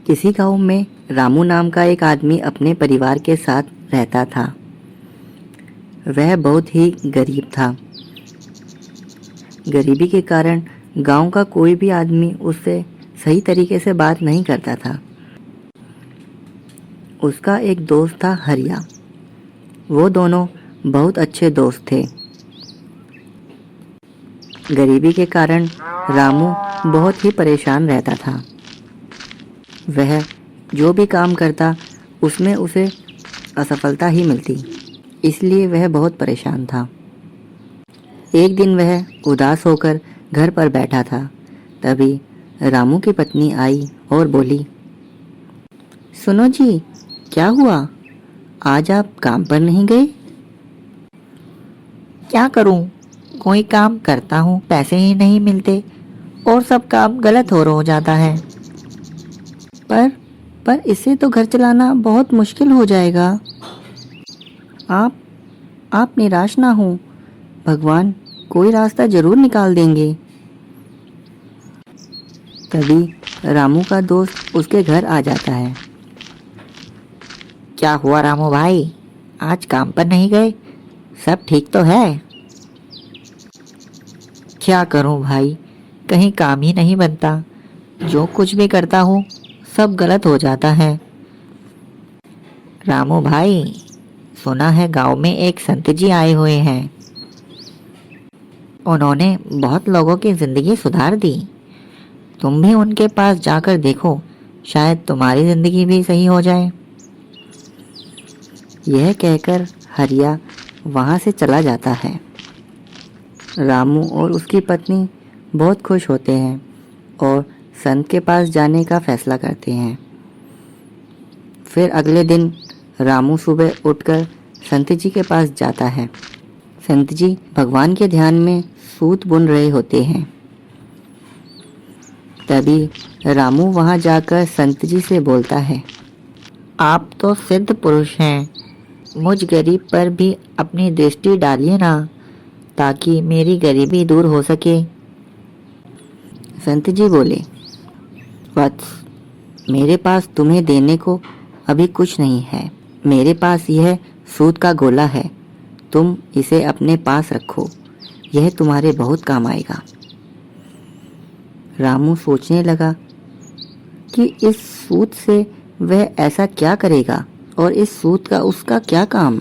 किसी गांव में रामू नाम का एक आदमी अपने परिवार के साथ रहता था। वह बहुत ही गरीब था। गरीबी के कारण गांव का कोई भी आदमी उससे सही तरीके से बात नहीं करता था। उसका एक दोस्त था हरिया। वो दोनों बहुत अच्छे दोस्त थे। गरीबी के कारण रामू बहुत ही परेशान रहता था। वह जो भी काम करता उसमें उसे असफलता ही मिलती, इसलिए वह बहुत परेशान था। एक दिन वह उदास होकर घर पर बैठा था। तभी रामू की पत्नी आई और बोली, सुनो जी, क्या हुआ? आज आप काम पर नहीं गए? क्या करूं? कोई काम करता हूं, पैसे ही नहीं मिलते और सब काम गलत हो जाता है। पर इससे तो घर चलाना बहुत मुश्किल हो जाएगा। आप निराश ना हो, भगवान कोई रास्ता जरूर निकाल देंगे। तभी रामू का दोस्त उसके घर आ जाता है। क्या हुआ रामू भाई, आज काम पर नहीं गए? सब ठीक तो है? क्या करूं भाई, कहीं काम ही नहीं बनता। जो कुछ भी करता हूं सब गलत हो जाता है। रामू भाई, सुना है गांव में एक संत जी आए हुए हैं। उन्होंने बहुत लोगों की जिंदगी सुधार दी। तुम भी उनके पास जाकर देखो, शायद तुम्हारी जिंदगी भी सही हो जाए। यह कहकर हरिया वहाँ से चला जाता है। रामू और उसकी पत्नी बहुत खुश होते हैं और संत के पास जाने का फैसला करते हैं। फिर अगले दिन रामू सुबह उठकर संत जी के पास जाता है। संत जी भगवान के ध्यान में सूत बुन रहे होते हैं। तभी रामू वहाँ जाकर संत जी से बोलता है, आप तो सिद्ध पुरुष हैं, मुझ गरीब पर भी अपनी दृष्टि डालिए ना, ताकि मेरी गरीबी दूर हो सके। संत जी बोले, वत्स, मेरे पास तुम्हें देने को अभी कुछ नहीं है। मेरे पास यह सूत का गोला है, तुम इसे अपने पास रखो, यह तुम्हारे बहुत काम आएगा। रामू सोचने लगा कि इस सूत से वह ऐसा क्या करेगा और इस सूत का उसका क्या काम।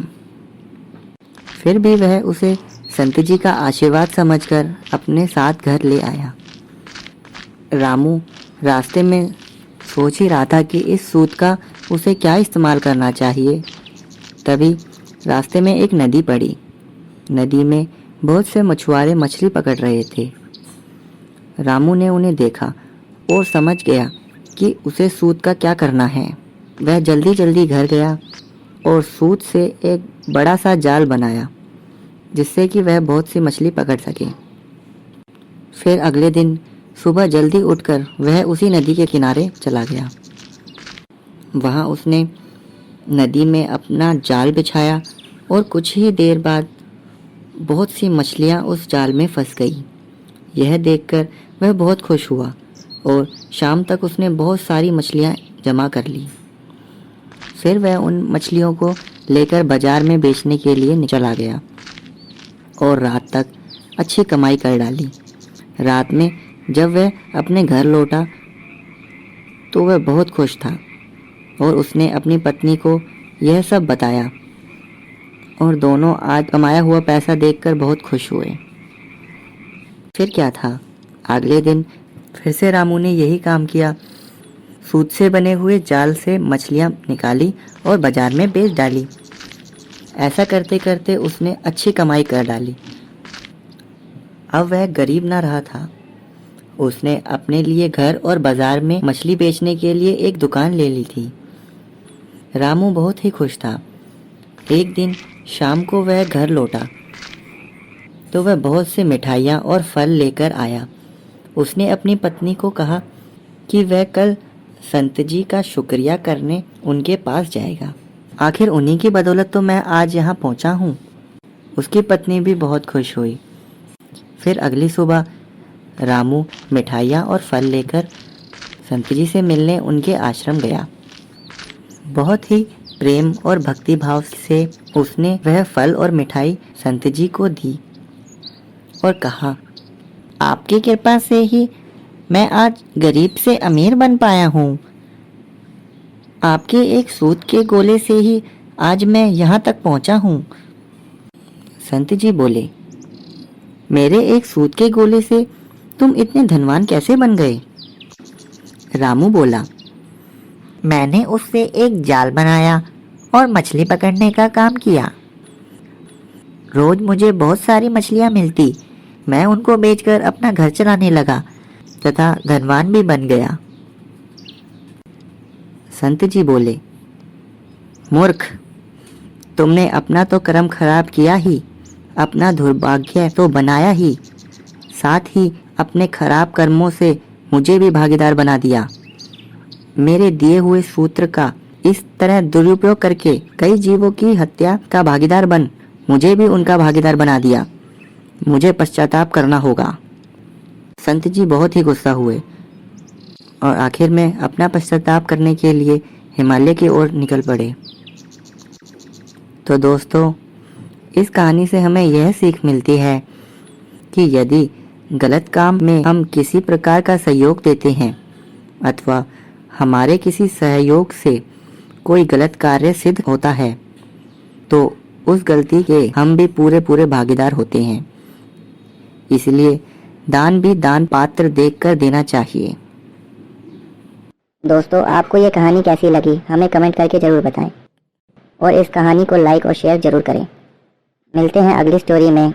फिर भी वह उसे संत जी का आशीर्वाद समझकर अपने साथ घर ले आया। रामू रास्ते में सोच ही रहा था कि इस सूत का उसे क्या इस्तेमाल करना चाहिए। तभी रास्ते में एक नदी पड़ी। नदी में बहुत से मछुआरे मछली पकड़ रहे थे। रामू ने उन्हें देखा और समझ गया कि उसे सूत का क्या करना है। वह जल्दी जल्दी घर गया और सूत से एक बड़ा सा जाल बनाया, जिससे कि वह बहुत सी मछली पकड़ सके। फिर अगले दिन सुबह जल्दी उठकर वह उसी नदी के किनारे चला गया। वहाँ उसने नदी में अपना जाल बिछाया और कुछ ही देर बाद बहुत सी मछलियाँ उस जाल में फंस गई। यह देखकर वह बहुत खुश हुआ और शाम तक उसने बहुत सारी मछलियाँ जमा कर ली। फिर वह उन मछलियों को लेकर बाजार में बेचने के लिए चला गया और रात तक अच्छी कमाई कर डाली। रात में जब वह अपने घर लौटा तो वह बहुत खुश था और उसने अपनी पत्नी को यह सब बताया और दोनों आज कमाया हुआ पैसा देखकर बहुत खुश हुए। फिर क्या था, अगले दिन फिर से रामू ने यही काम किया। सूत से बने हुए जाल से मछलियाँ निकाली और बाजार में बेच डाली। ऐसा करते करते उसने अच्छी कमाई कर डाली। अब वह गरीब ना रहा था। उसने अपने लिए घर और बाजार में मछली बेचने के लिए एक दुकान ले ली थी। रामू बहुत ही खुश था। एक दिन शाम को वह घर लौटा तो वह बहुत से मिठाइयाँ और फल लेकर आया। उसने अपनी पत्नी को कहा कि वह कल संत जी का शुक्रिया करने उनके पास जाएगा। आखिर उन्हीं की बदौलत तो मैं आज यहाँ पहुँचा हूँ। उसकी पत्नी भी बहुत खुश हुई। फिर अगली सुबह रामू मिठाइयाँ और फल लेकर संत जी से मिलने उनके आश्रम गया। बहुत ही प्रेम और भक्ति भाव से उसने वह फल और मिठाई संत जी को दी और कहा, आपकी कृपा से ही मैं आज गरीब से अमीर बन पाया हूँ। आपके एक सूत के गोले से ही आज मैं यहाँ तक पहुँचा हूँ। संत जी बोले, मेरे एक सूत के गोले से तुम इतने धनवान कैसे बन गए? रामू बोला, मैंने उससे एक जाल बनाया और मछली पकड़ने का काम किया। रोज मुझे बहुत सारी मछलियाँ मिलती, मैं उनको बेचकर अपना घर चलाने लगा तथा धनवान भी बन गया। संत जी बोले, मूर्ख, तुमने अपना तो कर्म खराब किया ही, अपना दुर्भाग्य तो बनाया ही, साथ ही अपने खराब कर्मों से मुझे भी भागीदार बना दिया। मेरे दिए हुए सूत्र का इस तरह दुरुपयोग करके कई जीवों की हत्या का भागीदार बन मुझे भी उनका भागीदार बना दिया। मुझे पश्चाताप करना होगा। संत जी बहुत ही गुस्सा हुए और आखिर में अपना पश्चाताप करने के लिए हिमालय की ओर निकल पड़े। तो दोस्तों, इस कहानी से हमें यह सीख मिलती है कि यदि गलत काम में हम किसी प्रकार का सहयोग देते हैं अथवा हमारे किसी सहयोग से कोई गलत कार्य सिद्ध होता है तो उस गलती के हम भी पूरे भागीदार होते हैं। इसलिए दान भी दान पात्र देखकर देना चाहिए। दोस्तों, आपको ये कहानी कैसी लगी हमें कमेंट करके ज़रूर बताएं और इस कहानी को लाइक और शेयर ज़रूर करें। मिलते हैं अगली स्टोरी में।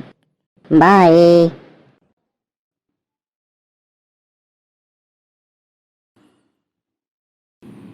बाय।